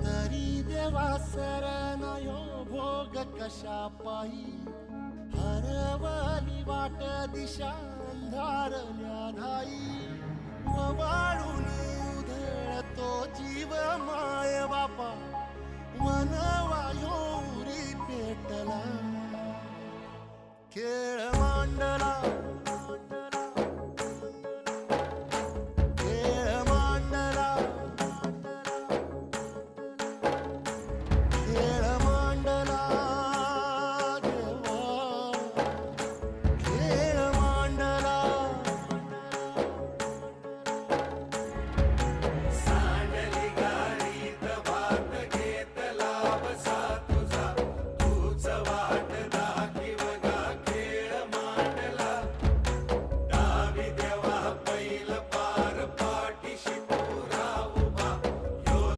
तरी देवा सरनायो भोग कशा पायी हरवली वाट दिशा अंधारल्या धाई वाळून उधळतो जीव माय बापा वनवायोरी पेटला